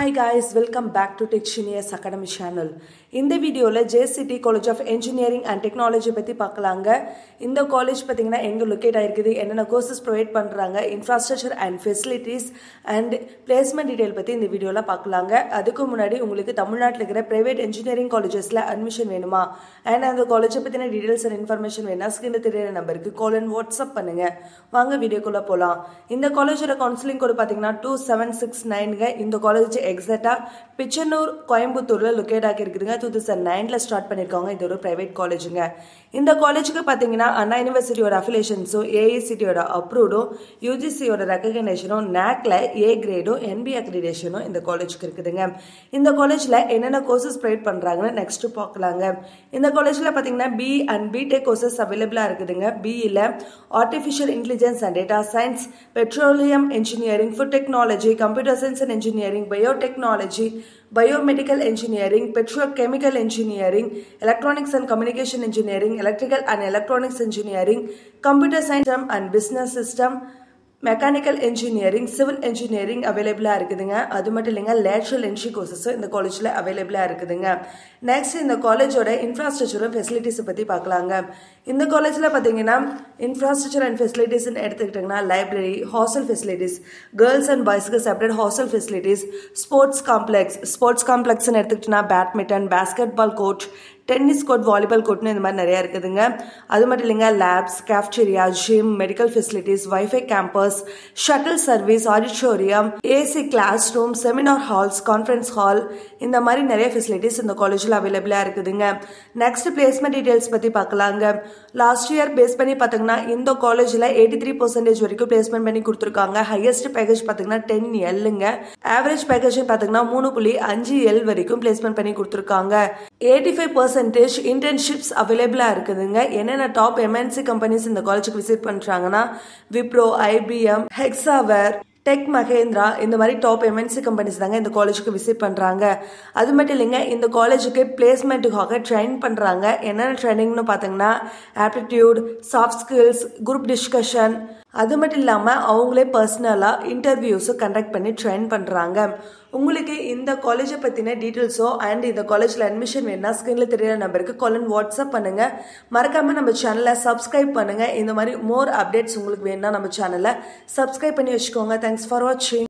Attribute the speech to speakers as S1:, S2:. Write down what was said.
S1: Hi guys, welcome back to Tech Genius Academy channel. இந்த வீடியோல JCT College of Engineering and Technology பத்தி பார்க்கலாங்க. இந்த காலேஜ் பாத்தீங்கன்னா எங்க லொகேட் ஆயிருக்குது, என்னென்ன கோர்சஸ் ப்ரொவைட் பண்றாங்க, infrastructure and facilities and placement detail பத்தி இந்த வீடியோல பார்க்கலாங்க. அதுக்கு முன்னாடி உங்களுக்கு தமிழ்நாட்டில் இருக்கிற பிரைவேட் இன்ஜினியரிங் காலேஜஸ்ல அட்மிஷன் வேணுமா அண்ட் அந்த காலேஜ் பத்தின டீடைல்ஸ் அண்ட் இன்ஃபர்மேஷன் வேணா ஸ்கிரீன்ல தெரியுற நம்பருக்கு கால் அண்ட் வாட்ஸ்அப் பண்ணுங்க. வாங்க வீடியோக்குள்ள போலாம். இந்த காலேஜோட கவுன்சிலிங் கோட் பாத்தீங்கன்னா 2769ங்க. இந்த காலேஜ் எக்ஸாக்டா பிச்சனூர் கோயம்புத்தூர்ல லொகேட் ஆகி இருக்குதுங்க. 2009ல ஸ்டார்ட் பண்ணிருக்காங்க. இது ஒரு பிரைவேட் காலேஜுங்க. இந்த காலேஜுக்கு பாத்தீங்கன்னா அண்ணா யூனிவர்சிட்டியோட அஃபிலியேஷன்ஸும் ஏஐசிடியோட அப்ரூவ்டும் யூஜிசியோட ரெகக்னேஷனும் நாக்ல ஏ கிரேடும் என்பி அக்ரிடேஷனும் இந்த காலேஜுக்கு இருக்குதுங்க. இந்த காலேஜ்ல என்னென்ன கோர்சஸ் ப்ரொவைட் பண்றாங்கன்னு நெக்ஸ்ட் பார்க்கலாங்க. இந்த காலேஜ்ல பாத்தீங்கன்னா பி அண்ட் பிடெக் கோர்சஸ் அவைலபிளா இருக்குதுங்க. பிஇல artificial intelligence and data science, petroleum engineering, food technology, computer science and engineering, biotechnology, biomedical engineering, petrochemical engineering, electronics and communication engineering, electrical and electronics engineering, computer science and business system, mechanical engineering, civil engineering அவைலபிளா இருக்குதுங்க. அது மட்டும் இல்லைங்க, lateral entry courses இந்த காலேஜ்ல அவைலபிளா இருக்குதுங்க. Next இந்த காலேஜோட இன்ஃப்ராஸ்ட்ரக்சரும் ஃபெசிலிட்டிஸ் பத்தி பார்க்கலாங்க. இந்த காலேஜ்ல பாத்தீங்கன்னா இன்ஃப்ராஸ்ட்ரக்சர் அண்ட் ஃபெசிலிட்டிஸ் எடுத்துக்கிட்டீங்கன்னா library, hostel facilities, girls and பாய்ஸ்க்கு separate hostel facilities, sports complex எடுத்துக்கிட்டீங்கன்னா badminton, basketball court, tennis court, volleyball கோர்ட்னு இந்த மாதிரி நிறைய இருக்குதுங்க. அது மட்டும் இல்லைங்க, labs, cafeteria, gym, medical facilities, wifi campus, shuttle service, auditorium, AC classroom, seminar halls, conference hall, இந்த மாதிரி நிறைய ஃபெசிலிட்டிஸ் இந்த காலேஜில் அவைலபிளாக இருக்குதுங்க. நெக்ஸ்ட் பிளேஸ்மெண்ட் டீடைல்ஸ் பற்றி பார்க்கலாங்க. லாஸ்ட் இயர் பேஸ் பண்ணி பார்த்தீங்கன்னா இந்த காலேஜில் 83% வரைக்கும் பிளேஸ்மெண்ட் பண்ணி கொடுத்துருக்காங்க. ஹையஸ்ட் பேக்கேஜ் பார்த்தீங்கன்னா 10Lங்க. ஆவரேஜ் பேக்கேஜ் பார்த்தீங்கன்னா 3.5L வரைக்கும் பிளேஸ்மெண்ட் பண்ணி கொடுத்துருக்காங்க. 85% இன்டர்ன்ஷிப்ஸ் அவைலபிளா இருக்குதுங்க. என்னென்ன டாப் எம்என்சி கம்பெனிஸ் இந்த காலேஜுக்கு விசிட் பண்றாங்கன்னா Wipro, IBM, Hexaware, tech Mahindra, இந்த மாதிரி டாப் எம்என்சி கம்பெனிஸ் தாங்க இந்த காலேஜுக்கு விசிட் பண்றாங்க. அது மட்டும் இல்லைங்க, இந்த காலேஜுக்கு பிளேஸ்மெண்ட்டுக்காக ட்ரெயின் பண்றாங்க. என்னென்ன ட்ரைனிங்னு பார்த்தீங்கன்னா aptitude, soft skills, group discussion, அது மட்டும் இல்லாமல் அவங்களே பர்சனலாக இன்டர்வியூஸும் கண்டக்ட் பண்ணி ட்ரெயின் பண்ணுறாங்க. உங்களுக்கு இந்த காலேஜை பற்றின டீட்டெயில்ஸோ அண்ட் இந்த காலேஜில் அட்மிஷன் வேணும்னா ஸ்க்ரீனில் தெரியிற நம்பருக்கு கால் அண்ட் வாட்ஸ்அப் பண்ணுங்கள். மறக்காமல் நம்ம சேனலை சப்ஸ்கிரைப் பண்ணுங்கள். இந்த மாதிரி மோர் அப்டேட்ஸ் உங்களுக்கு வேணும்னா நம்ம சேனலை சப்ஸ்கிரைப் பண்ணி வச்சுக்கோங்க. தேங்க்ஸ் ஃபார் வாட்சிங்.